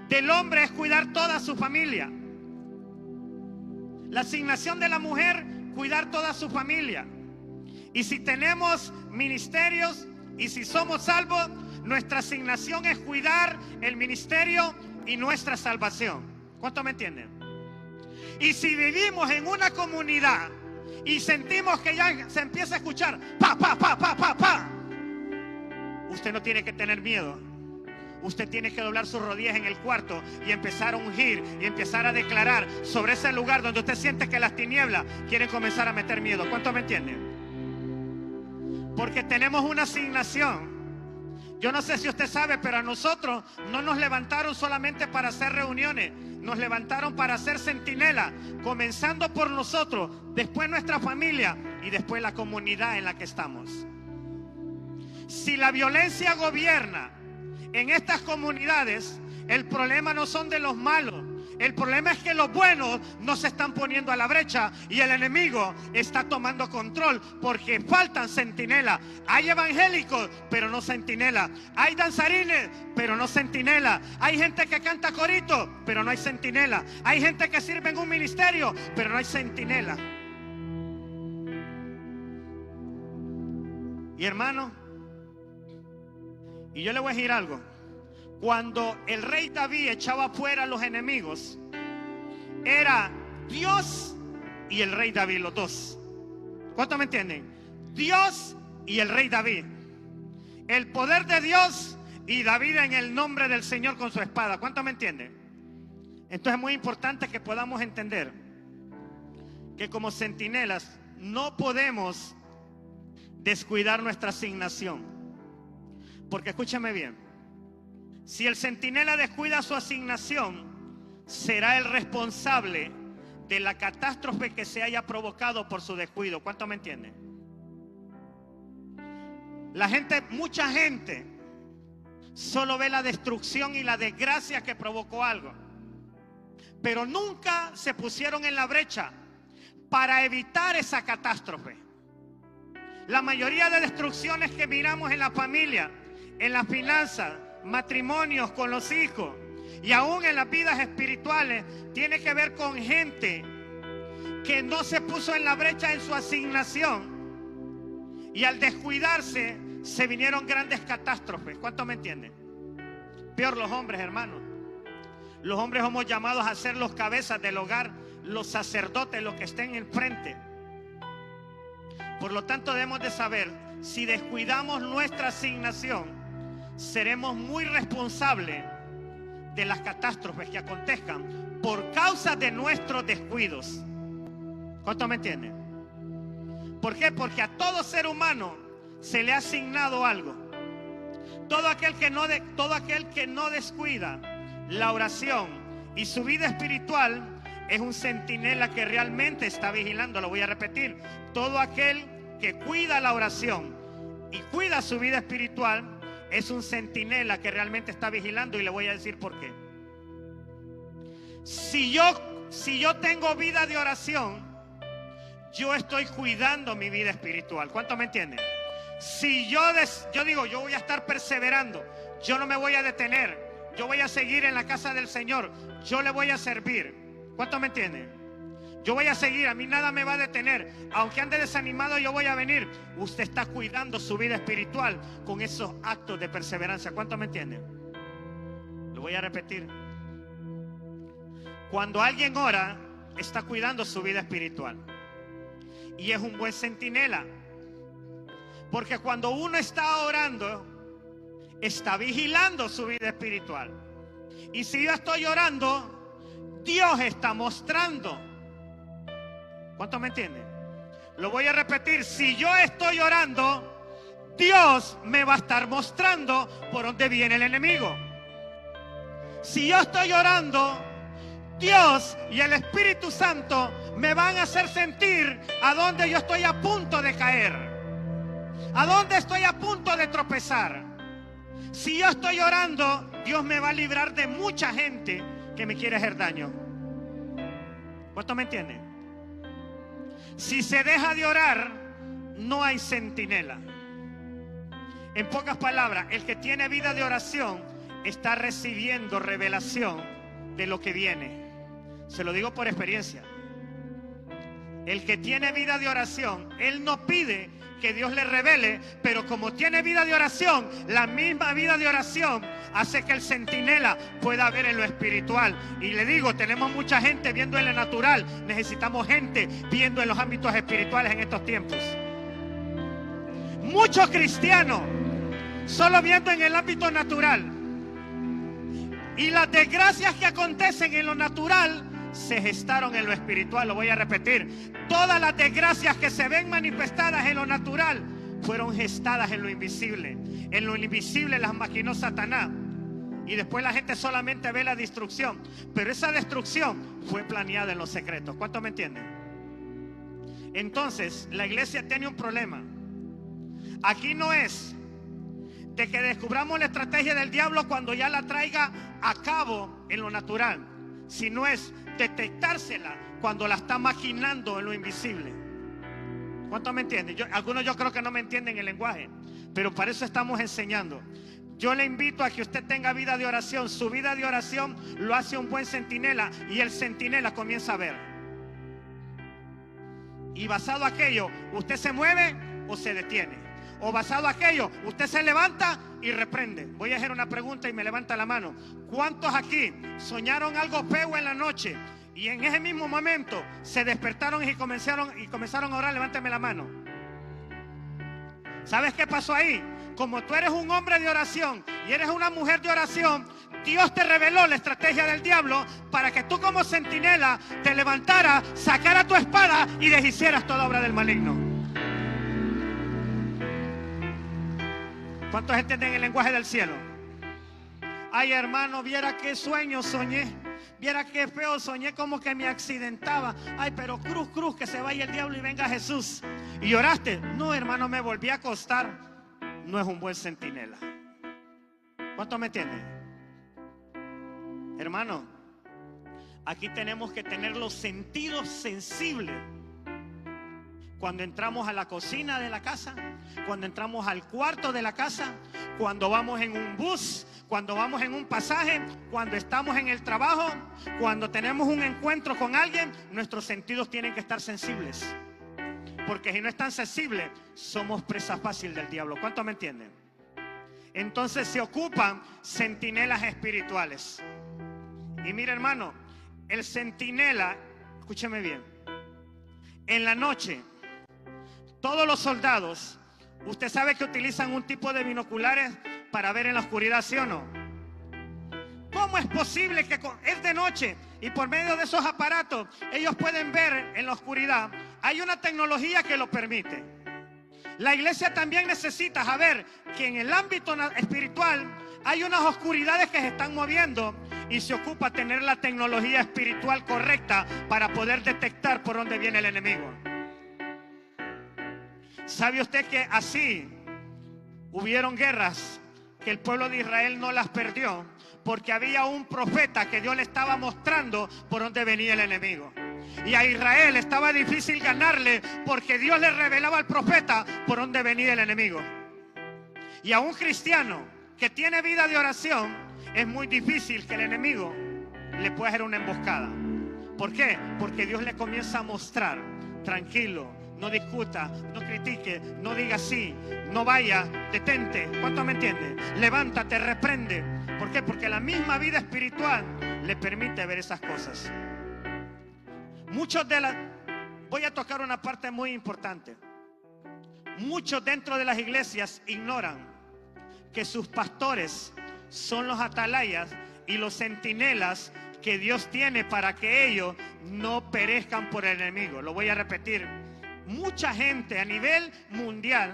del hombre es cuidar toda su familia. La asignación de la mujer, cuidar toda su familia. Y si tenemos ministerios y si somos salvos, nuestra asignación es cuidar el ministerio y nuestra salvación. ¿Cuánto me entienden? Y si vivimos en una comunidad y sentimos que ya se empieza a escuchar pa, pa, pa, pa, pa, pa, usted no tiene que tener miedo. Usted tiene que doblar sus rodillas en el cuarto y empezar a ungir y empezar a declarar sobre ese lugar donde usted siente que las tinieblas quieren comenzar a meter miedo. ¿Cuánto me entienden? Porque tenemos una asignación. Yo no sé si usted sabe, pero a nosotros no nos levantaron solamente para hacer reuniones. Nos levantaron para hacer centinela, comenzando por nosotros, después nuestra familia y después la comunidad en la que estamos. Si la violencia gobierna en estas comunidades, el problema no son de los malos. El problema es que los buenos no se están poniendo a la brecha y el enemigo está tomando control porque faltan centinelas. Hay evangélicos, pero no centinelas. Hay danzarines, pero no centinelas. Hay gente que canta corito, pero no hay centinela. Hay gente que sirve en un ministerio, pero no hay centinela. Y hermano, y yo le voy a decir algo. Cuando el rey David echaba fuera a los enemigos, era Dios y el rey David, los dos. ¿Cuántos me entienden? Dios y el rey David. El poder de Dios y David en el nombre del Señor con su espada. ¿Cuántos me entienden? Entonces es muy importante que podamos entender que como centinelas no podemos descuidar nuestra asignación. Porque escúchame bien. Si el centinela descuida su asignación, será el responsable de la catástrofe que se haya provocado por su descuido. ¿Cuánto me entienden? Mucha gente solo ve la destrucción y la desgracia que provocó algo, pero nunca se pusieron en la brecha para evitar esa catástrofe. La mayoría de destrucciones que miramos en la familia, en las finanzas, matrimonios, con los hijos y aún en las vidas espirituales, tiene que ver con gente que no se puso en la brecha en su asignación y al descuidarse se vinieron grandes catástrofes. ¿Cuánto me entienden? Peor los hombres, hermanos. Los hombres somos llamados a ser los cabezas del hogar, los sacerdotes, los que estén en frente. Por lo tanto debemos de saber, si descuidamos nuestra asignación, seremos muy responsables de las catástrofes que acontezcan por causa de nuestros descuidos. ¿Cuánto me entienden? ¿Por qué? Porque a todo ser humano se le ha asignado algo. Todo aquel que no descuida la oración y su vida espiritual es un centinela que realmente está vigilando. Lo voy a repetir. Todo aquel que cuida la oración y cuida su vida espiritual es un centinela que realmente está vigilando, y le voy a decir por qué. Si yo tengo vida de oración, yo estoy cuidando mi vida espiritual. ¿Cuánto me entienden? Si yo digo, yo voy a estar perseverando, yo no me voy a detener, yo voy a seguir en la casa del Señor, yo le voy a servir. ¿Cuánto me entienden? Yo voy a seguir, a mí nada me va a detener. Aunque ande desanimado, yo voy a venir. Usted está cuidando su vida espiritual con esos actos de perseverancia. ¿Cuánto me entienden? Lo voy a repetir. Cuando alguien ora, está cuidando su vida espiritual. Y es un buen centinela. Porque cuando uno está orando, está vigilando su vida espiritual. Y si yo estoy orando, Dios está mostrando. ¿Cuántos me entienden? Lo voy a repetir. Si yo estoy orando, Dios me va a estar mostrando por dónde viene el enemigo. Si yo estoy orando, Dios y el Espíritu Santo me van a hacer sentir a dónde yo estoy a punto de caer, a dónde estoy a punto de tropezar. Si yo estoy orando, Dios me va a librar de mucha gente que me quiere hacer daño. ¿Cuántos me entienden? Si se deja de orar, no hay centinela. En pocas palabras, el que tiene vida de oración está recibiendo revelación de lo que viene. Se lo digo por experiencia. El que tiene vida de oración, él no pide que Dios le revele, pero como tiene vida de oración, la misma vida de oración hace que el centinela pueda ver en lo espiritual. Y le digo, tenemos mucha gente viendo en lo natural, necesitamos gente viendo en los ámbitos espirituales en estos tiempos. Muchos cristianos solo viendo en el ámbito natural, y las desgracias que acontecen en lo natural se gestaron en lo espiritual. Lo voy a repetir: todas las desgracias que se ven manifestadas en lo natural fueron gestadas en lo invisible. En lo invisible las maquinó Satanás, y después la gente solamente ve la destrucción, pero esa destrucción fue planeada en los secretos. ¿Cuántos me entienden? Entonces la iglesia tiene un problema. Aquí no es de que descubramos la estrategia del diablo cuando ya la traiga a cabo en lo natural, sino es detectársela cuando la está maquinando en lo invisible. ¿Cuántos me entienden? Algunos yo creo que no me entienden el lenguaje, pero para eso estamos enseñando. Yo le invito a que usted tenga vida de oración. Su vida de oración lo hace un buen centinela, y el centinela comienza a ver. Y basado en aquello, usted se mueve o se detiene. O basado en aquello, usted se levanta y reprende. Voy a hacer una pregunta y me levanta la mano. ¿Cuántos aquí soñaron algo feo en la noche y en ese mismo momento se despertaron y comenzaron a orar? Levánteme la mano. ¿Sabes qué pasó ahí? Como tú eres un hombre de oración y eres una mujer de oración, Dios te reveló la estrategia del diablo para que tú como centinela te levantaras, sacaras tu espada y deshicieras toda obra del maligno. ¿Cuántos entienden el lenguaje del cielo? Ay, hermano, viera qué sueño soñé. Viera qué feo soñé, como que me accidentaba. Ay, pero cruz, que se vaya el diablo y venga Jesús. ¿Y lloraste? No, hermano, me volví a acostar. No es un buen centinela. ¿Cuántos me entienden? Hermano, aquí tenemos que tener los sentidos sensibles. Cuando entramos a la cocina de la casa, cuando entramos al cuarto de la casa, cuando vamos en un bus, cuando vamos en un pasaje, cuando estamos en el trabajo, cuando tenemos un encuentro con alguien, nuestros sentidos tienen que estar sensibles. Porque si no están sensibles, somos presa fácil del diablo. ¿Cuántos me entienden? Entonces se ocupan centinelas espirituales. Y mira, hermano, el centinela, escúcheme bien, en la noche, todos los soldados, usted sabe que utilizan un tipo de binoculares para ver en la oscuridad, ¿sí o no? ¿Cómo es posible que es de noche y por medio de esos aparatos ellos pueden ver en la oscuridad? Hay una tecnología que lo permite. La iglesia también necesita saber que en el ámbito espiritual hay unas oscuridades que se están moviendo, y se ocupa tener la tecnología espiritual correcta para poder detectar por dónde viene el enemigo. ¿Sabe usted que así hubieron guerras que el pueblo de Israel no las perdió? Porque había un profeta que Dios le estaba mostrando por dónde venía el enemigo. Y a Israel estaba difícil ganarle porque Dios le revelaba al profeta por dónde venía el enemigo. Y a un cristiano que tiene vida de oración es muy difícil que el enemigo le pueda hacer una emboscada. ¿Por qué? Porque Dios le comienza a mostrar: tranquilo, no discuta, no critique, no diga sí, no vaya, detente. ¿Cuánto me entiende? Levántate, reprende. ¿Por qué? Porque la misma vida espiritual le permite ver esas cosas. Voy a tocar una parte muy importante. Muchos dentro de las iglesias ignoran que sus pastores son los atalayas y los centinelas que Dios tiene para que ellos no perezcan por el enemigo. Lo voy a repetir. Mucha gente a nivel mundial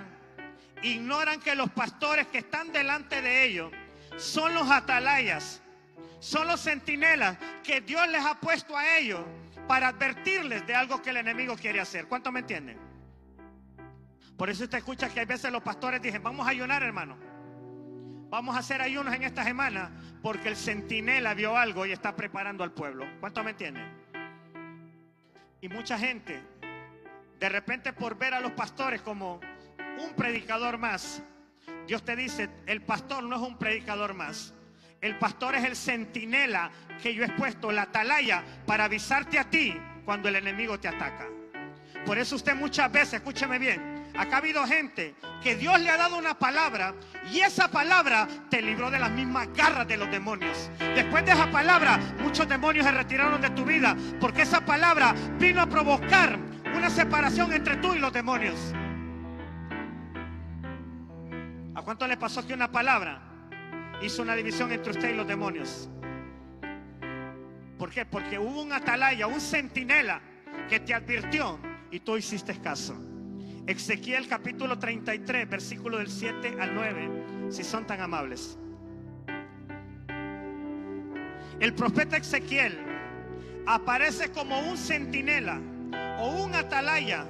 ignoran que los pastores que están delante de ellos son los atalayas, son los centinelas que Dios les ha puesto a ellos para advertirles de algo que el enemigo quiere hacer. ¿Cuántos me entienden? Por eso usted escucha que hay veces los pastores dicen: vamos a ayunar, hermano, vamos a hacer ayunos en esta semana, porque el centinela vio algo y está preparando al pueblo. ¿Cuántos me entienden? Y mucha gente, de repente, por ver a los pastores como un predicador más, Dios te dice: el pastor no es un predicador más, El pastor es el centinela que yo he puesto, la atalaya, para avisarte a ti cuando el enemigo te ataca. Por eso usted muchas veces, escúcheme bien, acá ha habido gente que Dios le ha dado una palabra y esa palabra te libró de las mismas garras de los demonios. Después de esa palabra, muchos demonios se retiraron de tu vida porque esa palabra vino a provocar una separación entre tú y los demonios. ¿A cuánto le pasó que una palabra hizo una división entre usted y los demonios? ¿Por qué? Porque hubo un atalaya, un centinela que te advirtió y tú hiciste caso. Ezequiel capítulo 33, versículo del 7 al 9, si son tan amables. El profeta Ezequiel aparece como un centinela o un atalaya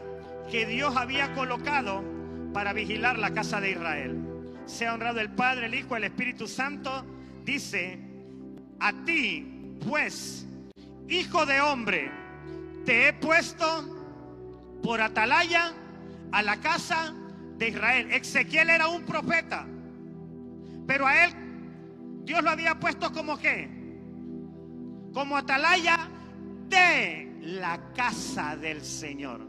que Dios había colocado para vigilar la casa de Israel. Sea honrado el Padre, el Hijo, el Espíritu Santo. Dice: a ti, pues, hijo de hombre, te he puesto por atalaya a la casa de Israel. Ezequiel era un profeta, pero a él Dios lo había puesto como ¿qué? Como atalaya de la casa del Señor.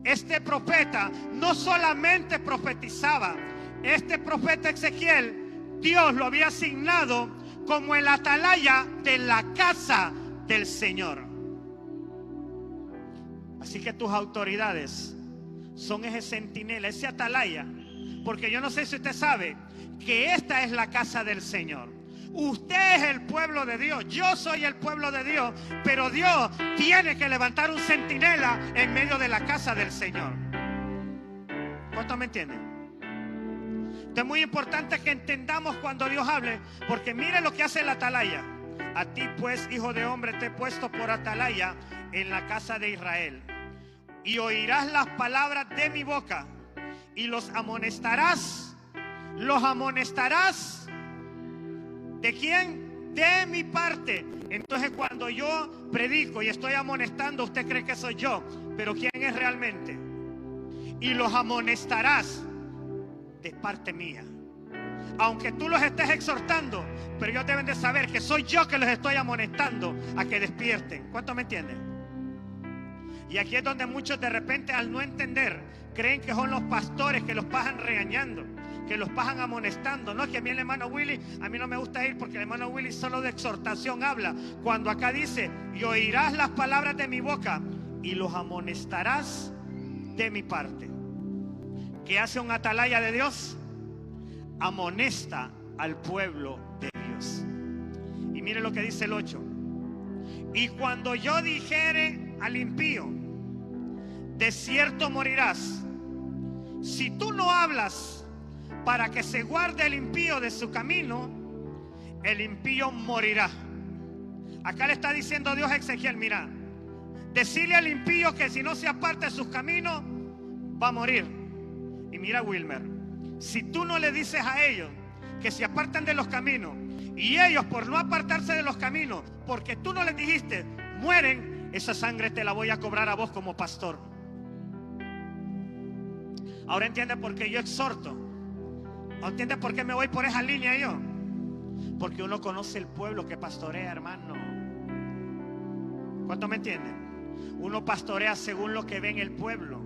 Este profeta no solamente profetizaba, este profeta Ezequiel, Dios lo había asignado como el atalaya de la casa del Señor. Así que tus autoridades son ese centinela, ese atalaya, porque yo no sé si usted sabe que esta es la casa del Señor. Usted es el pueblo de Dios, yo soy el pueblo de Dios, pero Dios tiene que levantar un centinela en medio de la casa del Señor. ¿Cuántos me entienden? Esto es muy importante que entendamos cuando Dios hable, porque mire lo que hace el atalaya. A ti, pues, hijo de hombre, te he puesto por atalaya en la casa de Israel, y oirás las palabras de mi boca y los amonestarás. ¿Los amonestarás? ¿De quién? De mi parte. Entonces, cuando yo predico y estoy amonestando, usted cree que soy yo, pero ¿quién es realmente? Y los amonestarás de parte mía. Aunque tú los estés exhortando, pero ellos deben de saber que soy yo que los estoy amonestando a que despierten. ¿Cuánto me entienden? Y aquí es donde muchos de repente, al no entender, creen que son los pastores que los pasan regañando, que los pasan amonestando. No, que a mí el hermano Willy, a mí no me gusta ir porque el hermano Willy solo de exhortación habla. Cuando acá dice: y oirás las palabras de mi boca y los amonestarás de mi parte. ¿Qué hace un atalaya de Dios? Amonesta al pueblo de Dios. Y mire lo que dice el 8. Y cuando yo dijere al impío: de cierto morirás, si tú no hablas para que se guarde el impío de su camino, el impío morirá. Acá le está diciendo Dios a Ezequiel: mira, decirle al impío que si no se aparta de sus caminos va a morir. Y mira, Wilmer, si tú no le dices a ellos que se apartan de los caminos, y ellos por no apartarse de los caminos, porque tú no les dijiste, mueren, esa sangre te la voy a cobrar a vos como pastor. Ahora entiende por qué yo exhorto. ¿No entiende por qué me voy por esa línea yo? Porque uno conoce el pueblo que pastorea, hermano. ¿Cuánto me entienden? Uno pastorea según lo que ve en el pueblo.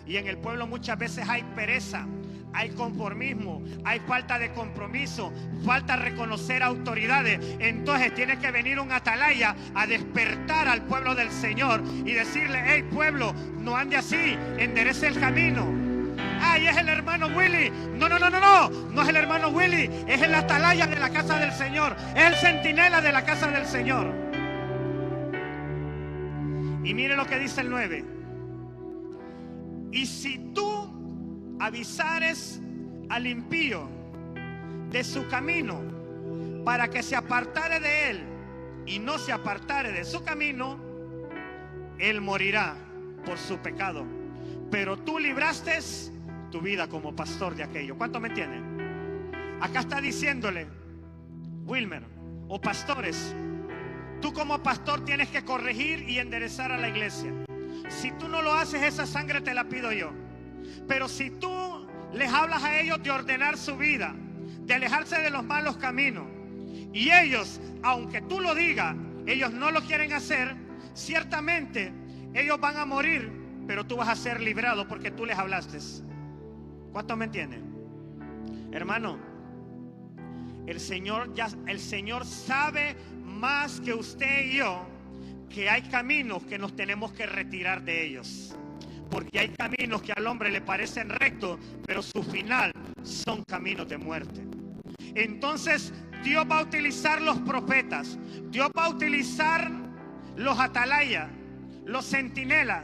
Y en el pueblo muchas veces hay pereza, hay conformismo, hay falta de compromiso, falta reconocer autoridades. Entonces tiene que venir un atalaya a despertar al pueblo del Señor y decirle: hey pueblo, no ande así, enderece el camino. Ay, es el hermano Willy. No es el hermano Willy, es el atalaya de la casa del Señor, es el centinela de la casa del Señor. Y mire lo que dice el 9. Y si tú avisares al impío de su camino para que se apartare de él y no se apartare de su camino, él morirá por su pecado. Pero tú libraste tu vida como pastor de aquello. ¿Cuánto me entienden? Acá está diciéndole Wilmer, o pastores, tú como pastor tienes que corregir y enderezar a la iglesia. Si tú no lo haces, esa sangre te la pido yo. Pero si tú les hablas a ellos de ordenar su vida, de alejarse de los malos caminos, y ellos, aunque tú lo digas, ellos no lo quieren hacer, ciertamente ellos van a morir, pero tú vas a ser librado porque tú les hablaste. ¿Cuántos me entienden? Hermano, el Señor sabe más que usted y yo que hay caminos que nos tenemos que retirar de ellos. Porque hay caminos que al hombre le parecen rectos, pero su final son caminos de muerte. Entonces Dios va a utilizar los profetas, Dios va a utilizar los atalayas, los centinelas,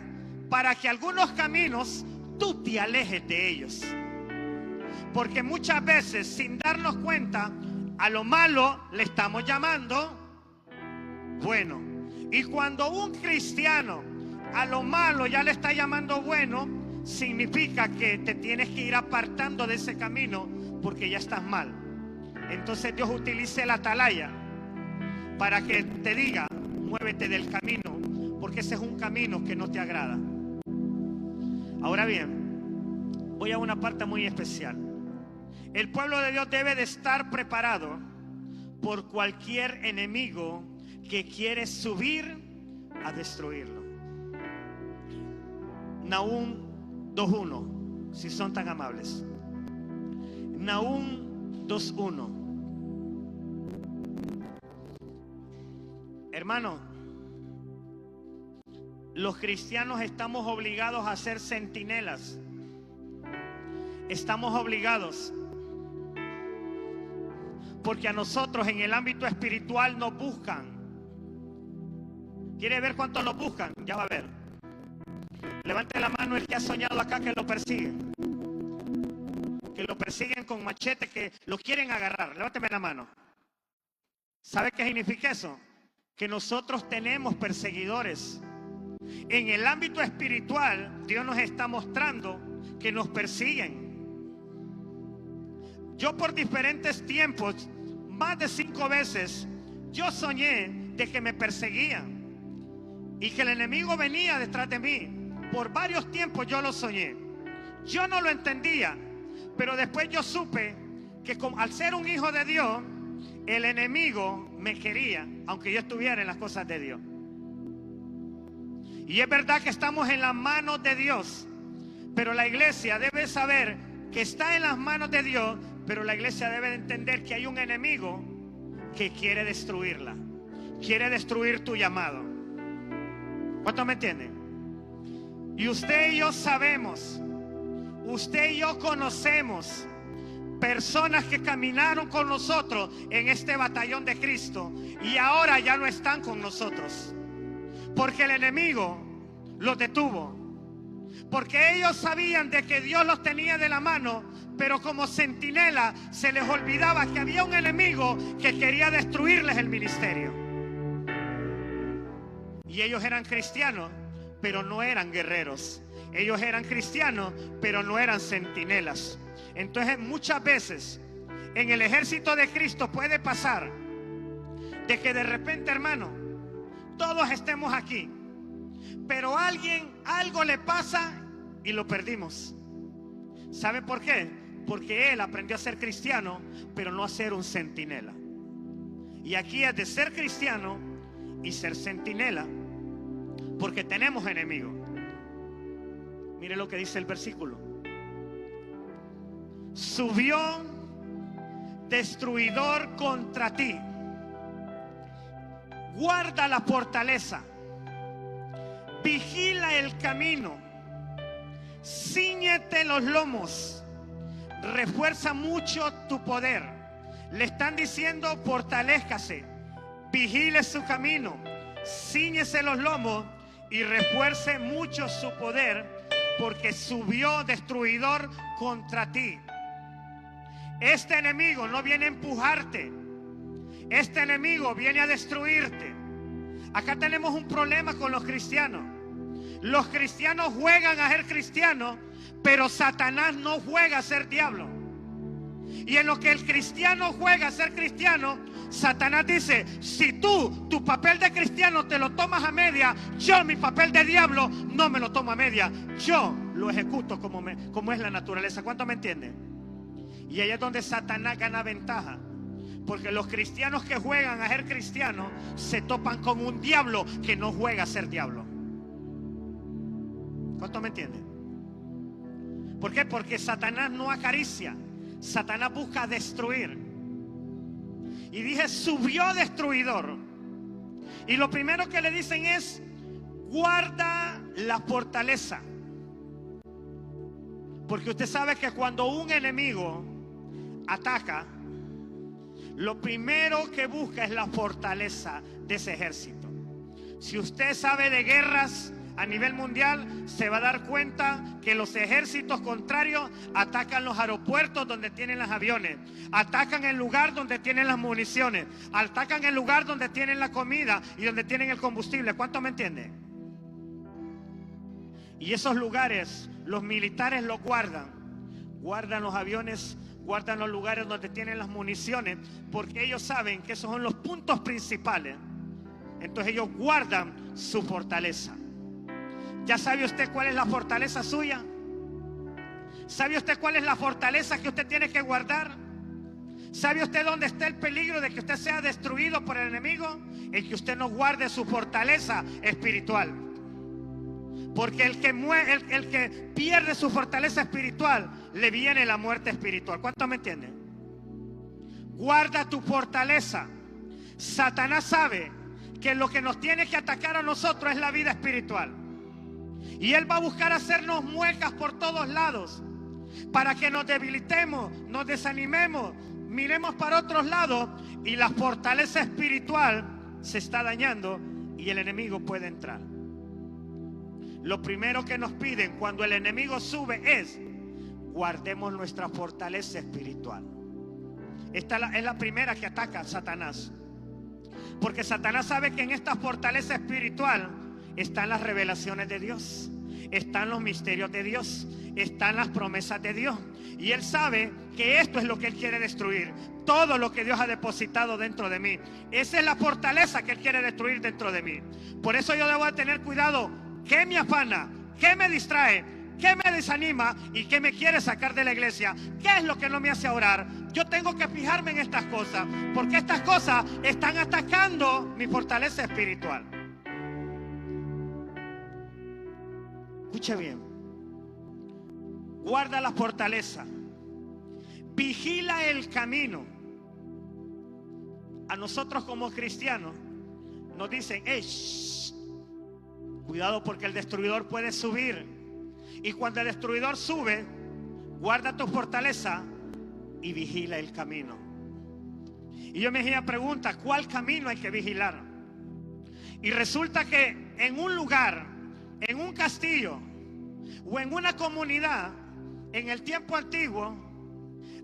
para que algunos caminos tú te alejes de ellos. Porque muchas veces, sin darnos cuenta, a lo malo le estamos llamando bueno. Y cuando un cristiano a lo malo ya le está llamando bueno, significa que te tienes que ir apartando de ese camino porque ya estás mal. Entonces Dios utiliza el atalaya para que te diga, muévete del camino, porque ese es un camino que no te agrada. Ahora bien, voy a una parte muy especial. El pueblo de Dios debe de estar preparado por cualquier enemigo que quiere subir a destruirlo. Nahum 2:1, si son tan amables. Nahum 2:1. Hermano, los cristianos estamos obligados a ser centinelas. Estamos obligados. Porque a nosotros en el ámbito espiritual nos buscan. ¿Quiere ver cuántos nos buscan? Ya va a ver. Levante la mano el que ha soñado acá que lo persiguen. Que lo persiguen con machete, que lo quieren agarrar. Levánteme la mano. ¿Sabe qué significa eso? Que nosotros tenemos perseguidores. En el ámbito espiritual, Dios nos está mostrando que nos persiguen. Yo por diferentes tiempos, más de 5 veces, yo soñé de que me perseguían y que el enemigo venía detrás de mí. Por varios tiempos yo lo soñé. Yo no lo entendía, pero después yo supe que al ser un hijo de Dios, el enemigo me quería, aunque yo estuviera en las cosas de Dios. Y es verdad que estamos en las manos de Dios, pero la iglesia debe saber que está en las manos de Dios, pero la iglesia debe de entender que hay un enemigo que quiere destruirla, quiere destruir tu llamado. ¿Cuántos me entienden? Y usted y yo sabemos, usted y yo conocemos personas que caminaron con nosotros en este batallón de Cristo y ahora ya no están con nosotros, porque el enemigo los detuvo, porque ellos sabían de que Dios los tenía de la mano, pero como centinela se les olvidaba que había un enemigo que quería destruirles el ministerio. Y ellos eran cristianos, pero no eran guerreros. Ellos eran cristianos, pero no eran centinelas. Entonces muchas veces en el ejército de Cristo puede pasar de que de repente, hermano, todos estemos aquí, pero algo le pasa y lo perdimos. ¿Sabe por qué? Porque él aprendió a ser cristiano, pero no a ser un centinela. Y aquí es de ser cristiano y ser centinela, porque tenemos enemigos. Mire lo que dice el versículo. Subió destruidor contra ti. Guarda la fortaleza. Vigila el camino. Cíñete los lomos. Refuerza mucho tu poder. Le están diciendo fortalézcase. Vigile su camino. Cíñese los lomos y refuerce mucho su poder, porque subió destruidor contra ti. Este enemigo no viene a empujarte. Este enemigo viene a destruirte. Acá tenemos un problema con los cristianos. Los cristianos juegan a ser cristianos, pero Satanás no juega a ser diablo. Y en lo que el cristiano juega a ser cristiano, Satanás dice: si tu papel de cristiano te lo tomas a media, yo mi papel de diablo no me lo tomo a media. Yo lo ejecuto como es la naturaleza. ¿Cuánto me entienden? Y ahí es donde Satanás gana ventaja. Porque los cristianos que juegan a ser cristianos se topan con un diablo que no juega a ser diablo. ¿Cuánto me entienden? ¿Por qué? Porque Satanás no acaricia. Satanás busca destruir. Y dije, subió destruidor. Y lo primero que le dicen es, guarda la fortaleza. Porque usted sabe que cuando un enemigo ataca, lo primero que busca es la fortaleza de ese ejército. Si usted sabe de guerras a nivel mundial, se va a dar cuenta que los ejércitos contrarios atacan los aeropuertos donde tienen los aviones, atacan el lugar donde tienen las municiones, atacan el lugar donde tienen la comida y donde tienen el combustible. ¿Cuánto me entiende? Y esos lugares los militares los guardan los aviones, guardan los lugares donde tienen las municiones, porque ellos saben que esos son los puntos principales. Entonces ellos guardan su fortaleza. ¿Ya sabe usted cuál es la fortaleza suya? ¿Sabe usted cuál es la fortaleza que usted tiene que guardar? ¿Sabe usted dónde está el peligro de que usted sea destruido por el enemigo? El que usted no guarde su fortaleza espiritual. Porque el que pierde su fortaleza espiritual, le viene la muerte espiritual. ¿Cuánto me entienden? Guarda tu fortaleza. Satanás sabe que lo que nos tiene que atacar a nosotros es la vida espiritual. Y él va a buscar hacernos muecas por todos lados, para que nos debilitemos, nos desanimemos, miremos para otros lados, y la fortaleza espiritual se está dañando y el enemigo puede entrar. Lo primero que nos piden cuando el enemigo sube es: guardemos nuestra fortaleza espiritual. Esta es la primera que ataca Satanás. Porque Satanás sabe que en esta fortaleza espiritual están las revelaciones de Dios, están los misterios de Dios, están las promesas de Dios. Y él sabe que esto es lo que él quiere destruir, todo lo que Dios ha depositado dentro de mí. Esa es la fortaleza que él quiere destruir dentro de mí. Por eso yo debo de tener cuidado. ¿Qué me afana? ¿Qué me distrae? ¿Qué me desanima? ¿Y qué me quiere sacar de la iglesia? ¿Qué es lo que no me hace orar? Yo tengo que fijarme en estas cosas, porque estas cosas están atacando mi fortaleza espiritual. Escuche bien. Guarda la fortaleza. Vigila el camino. A nosotros como cristianos nos dicen: cuidado, porque el destruidor puede subir. Y cuando el destruidor sube, guarda tu fortaleza y vigila el camino. Y yo me hacía pregunta: ¿cuál camino hay que vigilar? Y resulta que en un lugar, en un castillo o en una comunidad, en el tiempo antiguo,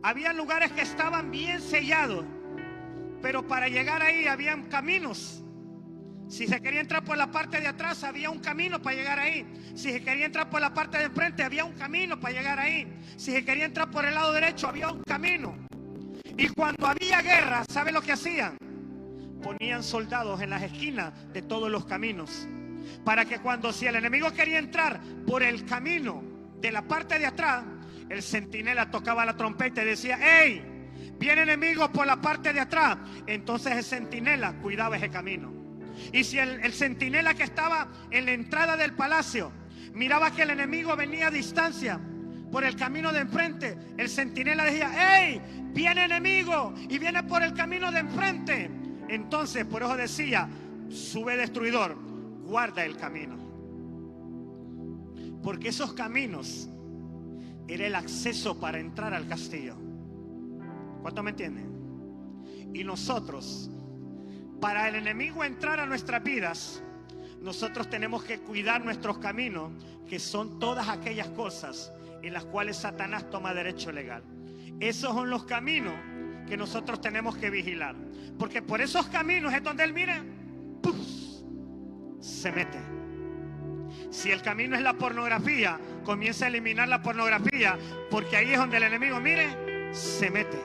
había lugares que estaban bien sellados, pero para llegar ahí habían caminos. Si se quería entrar por la parte de atrás, había un camino para llegar ahí. Si se quería entrar por la parte de enfrente, había un camino para llegar ahí. Si se quería entrar por el lado derecho, había un camino. Y cuando había guerra, ¿sabe lo que hacían? Ponían soldados en las esquinas de todos los caminos, para que si el enemigo quería entrar por el camino de la parte de atrás, el centinela tocaba la trompeta y decía: ¡hey! Viene enemigo por la parte de atrás. Entonces el centinela cuidaba ese camino. Y si el centinela que estaba en la entrada del palacio miraba que el enemigo venía a distancia por el camino de enfrente, el centinela decía: ¡hey! Viene enemigo y viene por el camino de enfrente. Entonces por eso decía: sube destruidor, guarda el camino. Porque esos caminos era el acceso para entrar al castillo. ¿Cuánto me entienden? Y nosotros, para el enemigo entrar a nuestras vidas, nosotros tenemos que cuidar nuestros caminos, que son todas aquellas cosas en las cuales Satanás toma derecho legal. Esos son los caminos que nosotros tenemos que vigilar, porque por esos caminos es donde él, mire, ¡puf!, se mete. Si el camino es la pornografía, comienza a eliminar la pornografía, porque ahí es donde el enemigo, mire, se mete.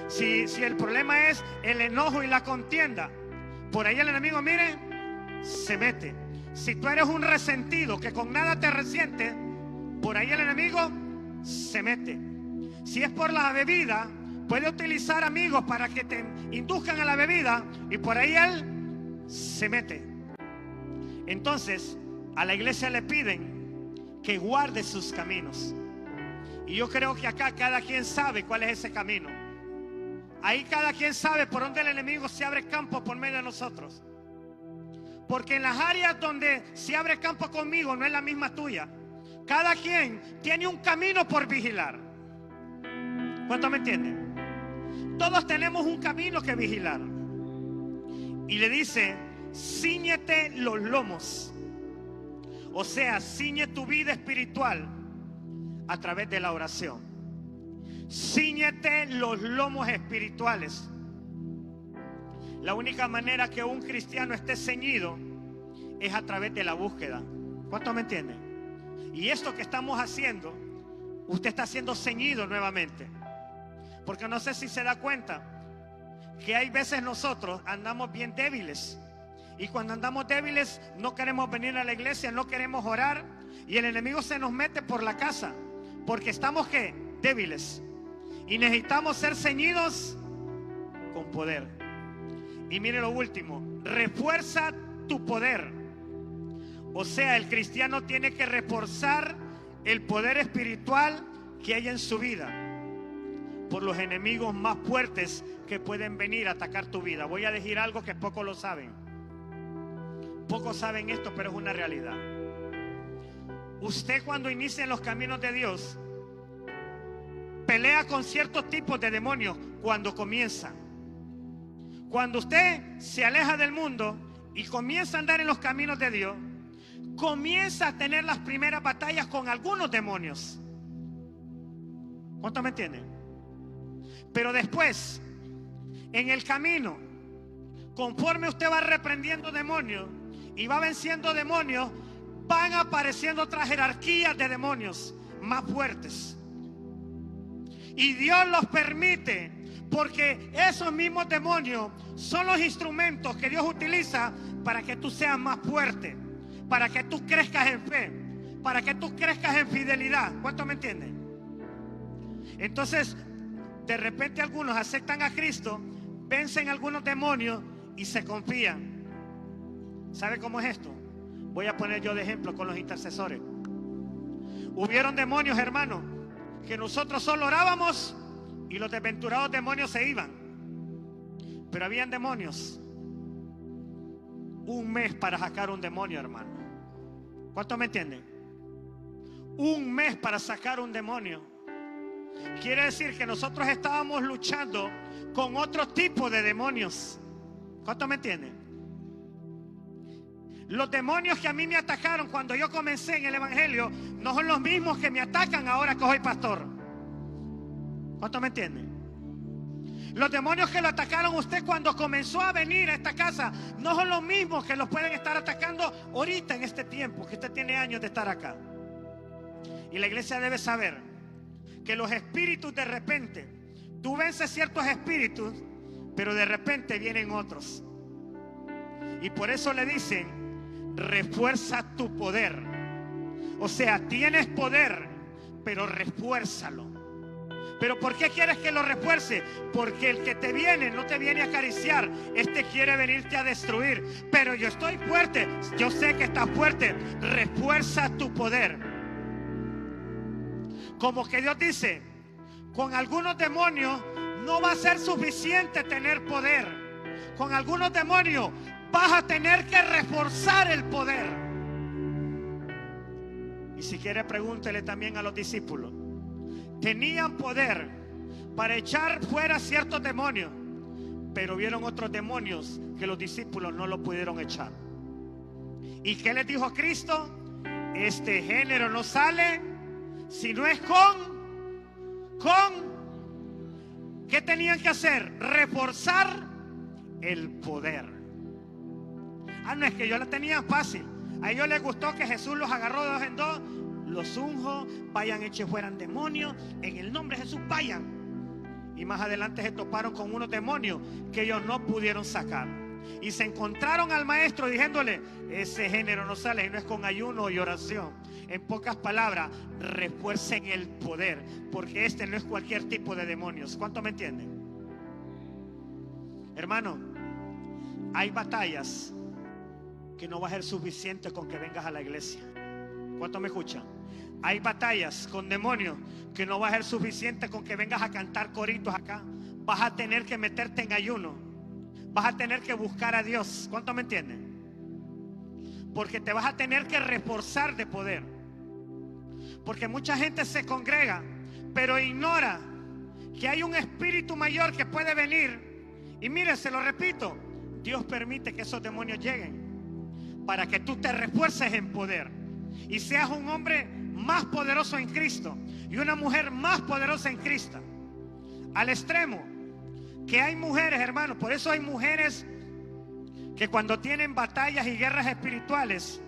Si el problema es el enojo y la contienda, por ahí el enemigo, mire, se mete. Si tú eres un resentido que con nada te resiente, por ahí el enemigo se mete. Si es por la bebida, puede utilizar amigos para que te induzcan a la bebida y por ahí él se mete. Entonces, a la iglesia le piden que guarde sus caminos. Y yo creo que acá cada quien sabe cuál es ese camino. Ahí cada quien sabe por dónde el enemigo se abre campo por medio de nosotros. Porque en las áreas donde se abre campo conmigo no es la misma tuya. Cada quien tiene un camino por vigilar. ¿Cuánto me entienden? Todos tenemos un camino que vigilar. Y le dice: cíñete los lomos. O sea, ciñe tu vida espiritual a través de la oración. Cíñete los lomos espirituales. La única manera que un cristiano esté ceñido es a través de la búsqueda. ¿Cuánto me entienden? Y esto que estamos haciendo, usted está siendo ceñido nuevamente. Porque no sé si se da cuenta que hay veces nosotros andamos bien débiles. Y cuando andamos débiles no queremos venir a la iglesia, no queremos orar. Y el enemigo se nos mete por la casa. Porque estamos ¿qué? Débiles. Y necesitamos ser ceñidos con poder. Y mire lo último: refuerza tu poder. O sea, el cristiano tiene que reforzar el poder espiritual que hay en su vida por los enemigos más fuertes que pueden venir a atacar tu vida. Voy a decir algo que pocos lo saben. Pocos saben esto, pero es una realidad. Usted, cuando inicia en los caminos de Dios, pelea con ciertos tipos de demonios cuando comienza. Cuando usted se aleja del mundo y comienza a andar en los caminos de Dios, comienza a tener las primeras batallas con algunos demonios. ¿Cuánto me entienden? Pero después, en el camino, conforme usted va reprendiendo demonios y va venciendo demonios, van apareciendo otras jerarquías de demonios más fuertes. Y Dios los permite, porque esos mismos demonios son los instrumentos que Dios utiliza para que tú seas más fuerte, para que tú crezcas en fe, para que tú crezcas en fidelidad. ¿Cuánto me entienden? Entonces, de repente algunos aceptan a Cristo, vencen algunos demonios y se confían. ¿Sabe cómo es esto? Voy a poner yo de ejemplo con los intercesores. Hubieron demonios, hermano, que nosotros solo orábamos y los desventurados demonios se iban. Pero habían demonios, un mes para sacar un demonio, hermano. ¿Cuánto me entienden? Un mes para sacar un demonio. Quiere decir que nosotros estábamos luchando con otro tipo de demonios. ¿Cuánto me entienden? Los demonios que a mí me atacaron cuando yo comencé en el evangelio no son los mismos que me atacan ahora que soy pastor. ¿Cuánto me entienden? Los demonios que lo atacaron usted cuando comenzó a venir a esta casa no son los mismos que los pueden estar atacando ahorita en este tiempo, que usted tiene años de estar acá. Y la iglesia debe saber que los espíritus, de repente, tú vences ciertos espíritus, pero de repente vienen otros. Y por eso le dicen: refuerza tu poder. O sea, tienes poder, pero refuérzalo. ¿Pero por qué quieres que lo refuerce? Porque el que te viene no te viene a acariciar. Este quiere venirte a destruir. Pero yo estoy fuerte. Yo sé que estás fuerte. Refuerza tu poder. Como que Dios dice: con algunos demonios no va a ser suficiente tener poder. Con algunos demonios vas a tener que reforzar el poder. Y si quiere, pregúntele también a los discípulos. Tenían poder para echar fuera ciertos demonios, pero vieron otros demonios que los discípulos no lo pudieron echar. ¿Y qué les dijo Cristo? Este género no sale si no es con ¿qué tenían que hacer? Reforzar el poder. No es que yo la tenía fácil. A ellos les gustó que Jesús los agarró de dos en dos, los unjo, vayan, echen fuera demonios, en el nombre de Jesús vayan. Y más adelante se toparon con unos demonios que ellos no pudieron sacar. y se encontraron al maestro diciéndole: ese género no sale y no es con ayuno y oración. En pocas palabras, refuercen el poder, porque este no es cualquier tipo de demonios. ¿Cuánto me entienden? Hermano, hay batallas que no va a ser suficiente con que vengas a la iglesia. ¿Cuánto me escuchan? Hay batallas con demonios que no va a ser suficiente con que vengas a cantar coritos acá. Vas a tener que meterte en ayuno. Vas a tener que buscar a Dios. ¿Cuánto me entienden? Porque te vas a tener que reforzar de poder. Porque mucha gente se congrega, pero ignora que hay un espíritu mayor que puede venir. Y mire, se lo repito, Dios permite que esos demonios lleguen para que tú te refuerces en poder y seas un hombre más poderoso en Cristo y una mujer más poderosa en Cristo. Al extremo que hay mujeres, hermanos, por eso hay mujeres que cuando tienen batallas y guerras espirituales,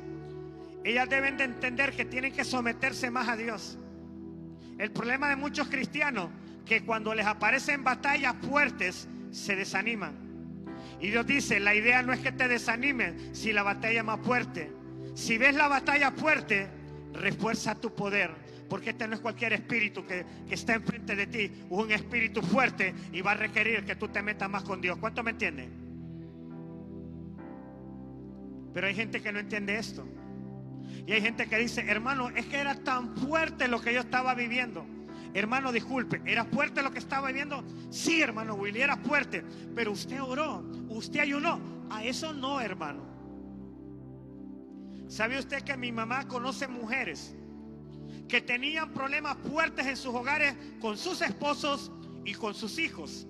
ellas deben de entender que tienen que someterse más a Dios. El problema de muchos cristianos, que cuando les aparecen batallas fuertes, se desaniman. Y Dios dice: la idea no es que te desanimes si la batalla es más fuerte. Si ves la batalla fuerte, refuerza tu poder, porque este no es cualquier espíritu que está enfrente de ti. Es un espíritu fuerte y va a requerir que tú te metas más con Dios. ¿Cuánto me entienden? Pero hay gente que no entiende esto. Y hay gente que dice: hermano, es que era tan fuerte lo que yo estaba viviendo. Hermano, disculpe, ¿era fuerte lo que estaba viviendo? Sí, hermano Willy, era fuerte. Pero usted oró, usted ayunó. A eso no, hermano. ¿Sabe usted que mi mamá conoce mujeres que tenían problemas fuertes en sus hogares con sus esposos y con sus hijos?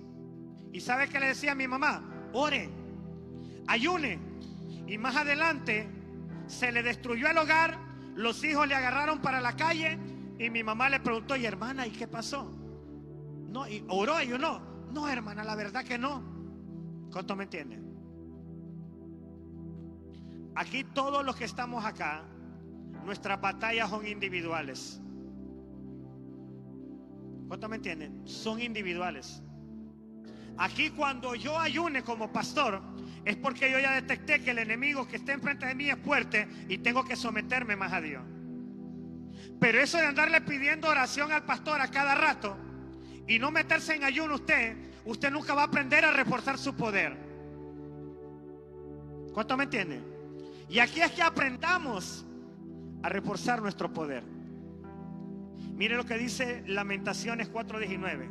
¿Y sabe qué le decía a mi mamá? Ore, ayune. Y más adelante se le destruyó el hogar, los hijos le agarraron para la calle y mi mamá le preguntó: y hermana, ¿y qué pasó? No, y oró, ayunó. No, hermana, la verdad que no. ¿Cuánto me entienden? Aquí todos los que estamos acá, nuestras batallas son individuales. ¿Cuánto me entienden? Son individuales. Aquí cuando yo ayune como pastor, es porque yo ya detecté que el enemigo que está enfrente de mí es fuerte y tengo que someterme más a Dios. Pero eso de andarle pidiendo oración al pastor a cada rato y no meterse en ayuno, usted nunca va a aprender a reforzar su poder. ¿Cuánto me entienden? Y aquí es que aprendamos a reforzar nuestro poder. Mire lo que dice Lamentaciones 4:19.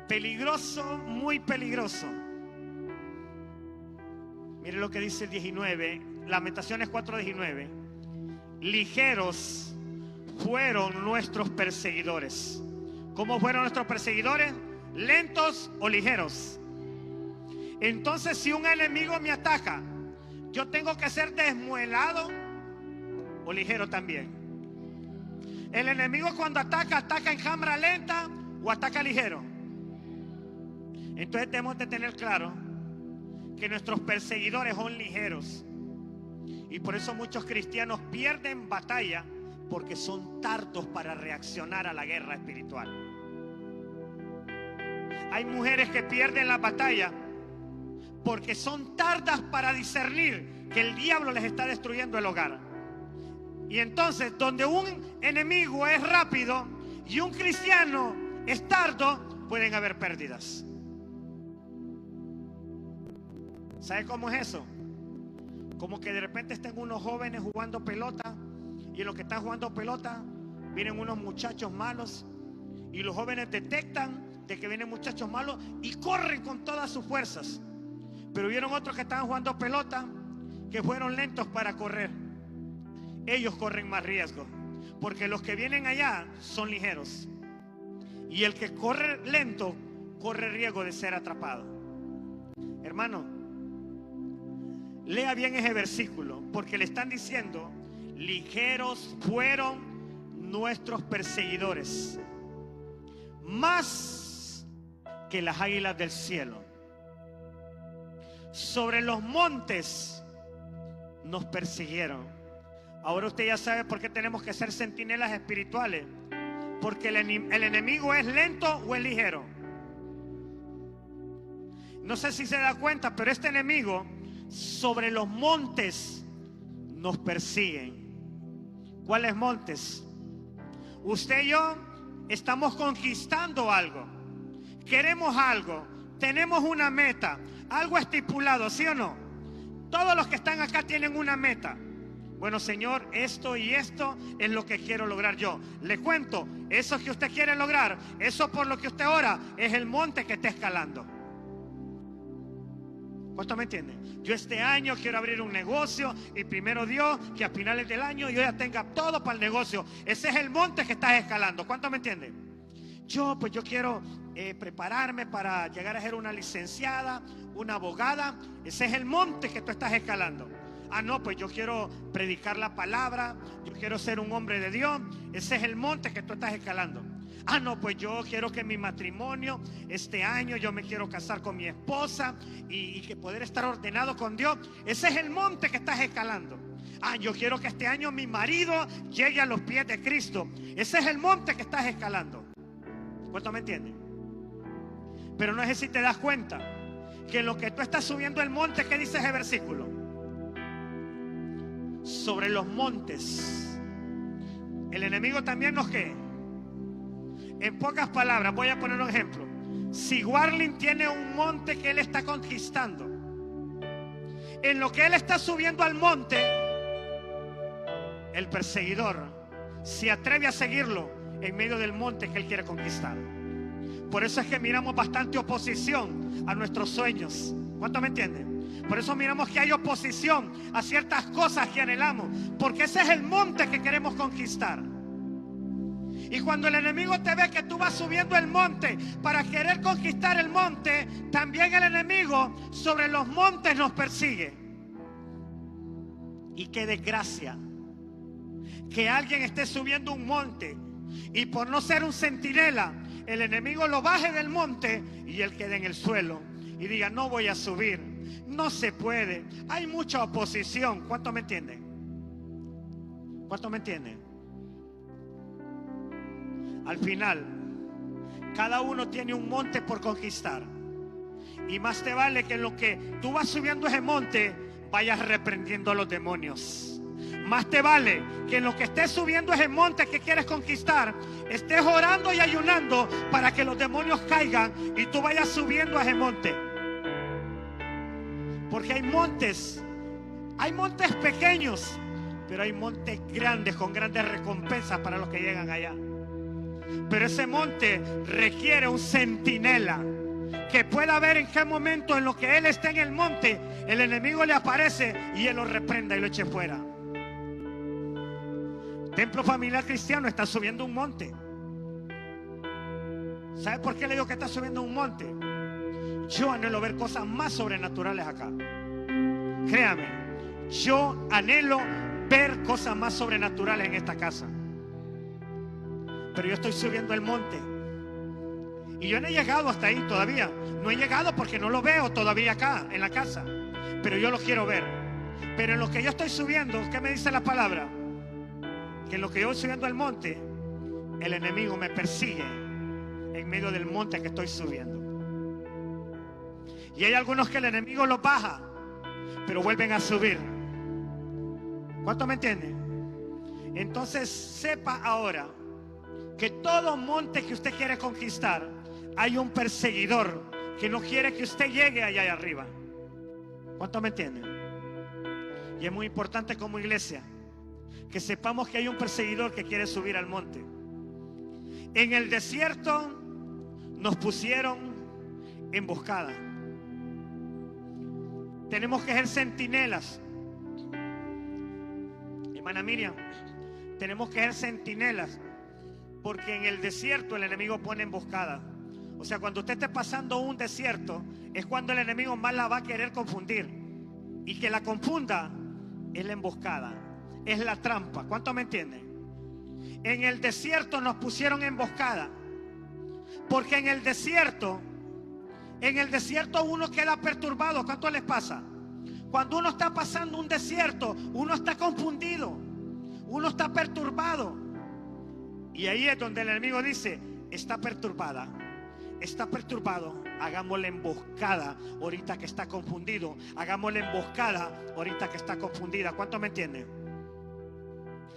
Peligroso, muy peligroso. Mire lo que dice el 19, Lamentaciones 4:19. Ligeros fueron nuestros perseguidores. ¿Cómo fueron nuestros perseguidores? ¿Lentos o ligeros? Entonces, si un enemigo me ataca, ¿yo tengo que ser desmuelado o ligero también? El enemigo cuando ataca, ¿ataca en cámara lenta o ataca ligero? Entonces tenemos que tener claro que nuestros perseguidores son ligeros. Y por eso muchos cristianos pierden batalla, porque son tardos para reaccionar a la guerra espiritual. Hay mujeres que pierden la batalla porque son tardas para discernir que el diablo les está destruyendo el hogar. Y entonces, donde un enemigo es rápido y un cristiano es tardo, pueden haber pérdidas. ¿Sabe cómo es eso? Como que de repente estén unos jóvenes jugando pelota, y en los que están jugando pelota vienen unos muchachos malos, y los jóvenes detectan de que vienen muchachos malos y corren con todas sus fuerzas. Pero vieron otros que estaban jugando pelota que fueron lentos para correr. Ellos corren más riesgo, porque los que vienen allá son ligeros, y el que corre lento corre riesgo de ser atrapado. Hermano, lea bien ese versículo, porque le están diciendo: ligeros fueron nuestros perseguidores, más que las águilas del cielo. Sobre los montes nos persiguieron. Ahora usted ya sabe por qué tenemos que ser centinelas espirituales. Porque el enemigo es lento o es ligero. No sé si se da cuenta, pero este enemigo sobre los montes nos persiguen. ¿Cuáles montes? Usted y yo estamos conquistando algo. Queremos algo. Tenemos una meta. Algo estipulado, ¿sí o no? Todos los que están acá tienen una meta. Bueno, Señor, esto y esto es lo que quiero lograr yo. Le cuento, eso que usted quiere lograr, eso por lo que usted ora, es el monte que está escalando. ¿Cuánto me entienden? Yo este año quiero abrir un negocio y primero Dios que a finales del año yo ya tenga todo para el negocio. Ese es el monte que estás escalando. ¿Cuánto me entienden? Yo quiero prepararme para llegar a ser una licenciada, una abogada. Ese es el monte que tú estás escalando. Ah, no, pues yo quiero predicar la palabra, yo quiero ser un hombre de Dios. Ese es el monte que tú estás escalando. Ah, no, pues yo quiero que mi matrimonio, este año yo me quiero casar con mi esposa y que poder estar ordenado con Dios. Ese es el monte que estás escalando. Ah, yo quiero que este año mi marido llegue a los pies de Cristo. Ese es el monte que estás escalando. ¿Cuánto me entienden? Pero no sé si te das cuenta que en lo que tú estás subiendo el monte, ¿qué dice ese versículo? Sobre los montes el enemigo también nos ¿qué? En pocas palabras, voy a poner un ejemplo. Si Warling tiene un monte que él está conquistando, en lo que él está subiendo al monte, el perseguidor se atreve a seguirlo en medio del monte que él quiere conquistar. Por eso es que miramos bastante oposición a nuestros sueños. ¿Cuánto me entienden? Por eso miramos que hay oposición a ciertas cosas que anhelamos, porque ese es el monte que queremos conquistar. Y cuando el enemigo te ve que tú vas subiendo el monte para querer conquistar el monte, también el enemigo sobre los montes nos persigue. Y qué desgracia que alguien esté subiendo un monte y por no ser un centinela, el enemigo lo baje del monte y él quede en el suelo y diga: no voy a subir. No se puede, hay mucha oposición. ¿Cuánto me entienden? ¿Cuánto me entienden? Al final, cada uno tiene un monte por conquistar. Y más te vale que en lo que tú vas subiendo ese monte, vayas reprendiendo a los demonios. Más te vale que en lo que estés subiendo ese monte que quieres conquistar, estés orando y ayunando para que los demonios caigan y tú vayas subiendo a ese monte. Porque hay montes pequeños, pero hay montes grandes con grandes recompensas para los que llegan allá. Pero ese monte requiere un centinela que pueda ver en qué momento en lo que él está en el monte, el enemigo le aparece y él lo reprenda y lo eche fuera. Templo Familiar Cristiano está subiendo un monte. ¿Sabe por qué le digo que está subiendo un monte? Yo anhelo ver cosas más sobrenaturales acá. Créame, yo anhelo ver cosas más sobrenaturales en esta casa. Pero yo estoy subiendo el monte y yo no he llegado hasta ahí todavía. No he llegado porque no lo veo todavía acá en la casa, pero yo lo quiero ver. Pero en lo que yo estoy subiendo, ¿qué me dice la palabra? Que en lo que yo voy subiendo al monte, el enemigo me persigue en medio del monte que estoy subiendo. Y hay algunos que el enemigo los baja, pero vuelven a subir. ¿Cuánto me entienden? Entonces sepa ahora que todo monte que usted quiere conquistar, hay un perseguidor que no quiere que usted llegue allá arriba. ¿Cuánto me entienden? Y es muy importante como iglesia que sepamos que hay un perseguidor que quiere subir al monte. En el desierto nos pusieron emboscada. Tenemos que ser centinelas. Hermana Miriam, tenemos que ser centinelas, porque en el desierto el enemigo pone emboscada. O sea, cuando usted esté pasando un desierto, es cuando el enemigo más la va a querer confundir. Y que la confunda es la emboscada, es la trampa. ¿Cuánto me entienden? En el desierto nos pusieron emboscada, porque en el desierto uno queda perturbado. ¿Cuánto les pasa? Cuando uno está pasando un desierto, uno está confundido, uno está perturbado. Y ahí es donde el enemigo dice: está perturbada, está perturbado, hagámosle emboscada ahorita que está confundido, hagámosle emboscada ahorita que está confundida. ¿Cuánto me entienden?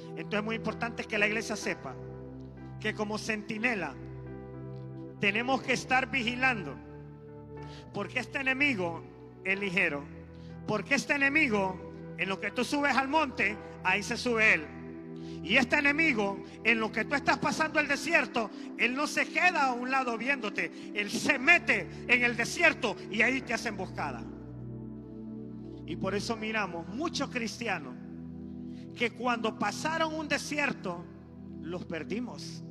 Entonces es muy importante que la iglesia sepa que como centinela tenemos que estar vigilando, porque este enemigo es ligero, porque este enemigo, en lo que tú subes al monte, ahí se sube él. Y este enemigo, en lo que tú estás pasando el desierto, él no se queda a un lado viéndote, él se mete en el desierto y ahí te hace emboscada. Y por eso miramos muchos cristianos que cuando pasaron un desierto, los perdimos.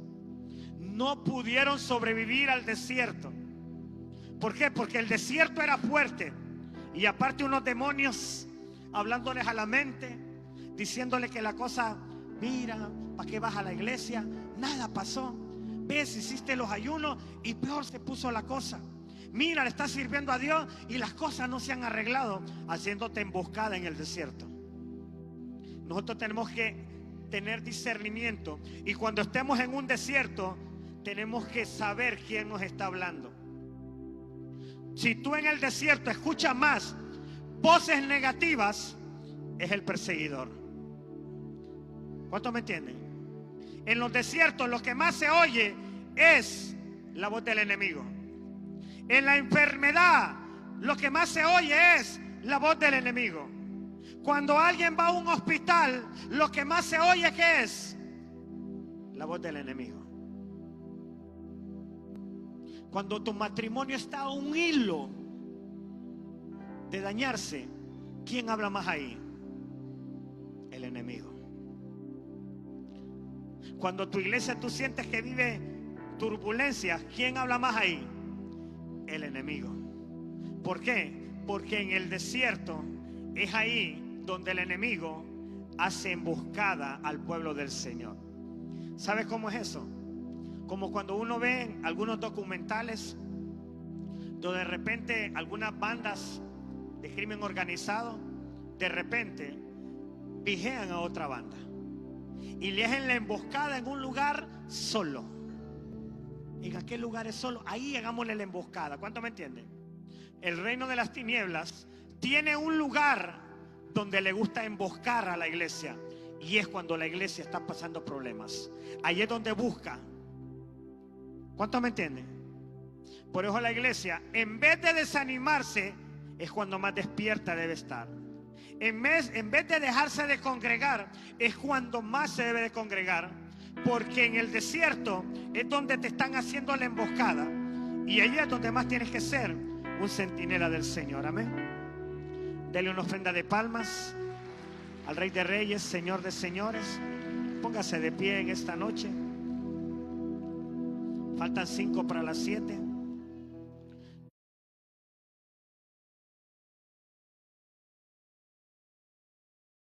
No pudieron sobrevivir al desierto. ¿Por qué? Porque el desierto era fuerte. Y aparte unos demonios hablándoles a la mente, diciéndole que la cosa, mira, ¿para qué vas a la iglesia? Nada pasó. Ves, hiciste los ayunos y peor se puso la cosa. Mira, le estás sirviendo a Dios y las cosas no se han arreglado, haciéndote emboscada en el desierto. Nosotros tenemos que tener discernimiento, y cuando estemos en un desierto tenemos que saber quién nos está hablando. Si tú en el desierto escuchas más voces negativas, es el perseguidor. ¿Cuántos me entienden? En los desiertos lo que más se oye es la voz del enemigo. En la enfermedad lo que más se oye es la voz del enemigo. Cuando alguien va a un hospital, lo que más se oye que es la voz del enemigo. Cuando tu matrimonio está a un hilo de dañarse, ¿quién habla más ahí? El enemigo. Cuando tu iglesia tú sientes que vive turbulencias, ¿quién habla más ahí? El enemigo. ¿Por qué? Porque en el desierto es ahí donde el enemigo hace emboscada al pueblo del Señor. ¿Sabes cómo es eso? Como cuando uno ve algunos documentales donde de repente algunas bandas de crimen organizado de repente vigilan a otra banda y le hacen la emboscada en un lugar solo. ¿En qué lugar es solo? Ahí hagámosle la emboscada. ¿Cuánto me entienden? El reino de las tinieblas tiene un lugar donde le gusta emboscar a la iglesia, y es cuando la iglesia está pasando problemas. Ahí es donde busca. ¿Cuántos me entienden? Por eso la iglesia, en vez de desanimarse, es cuando más despierta debe estar. En vez de dejarse de congregar, es cuando más se debe de congregar, porque en el desierto es donde te están haciendo la emboscada, y ahí es donde más tienes que ser un centinela del Señor. Amén. Dele una ofrenda de palmas al Rey de Reyes, Señor de Señores. Póngase de pie en esta noche. Faltan 5 para las 7.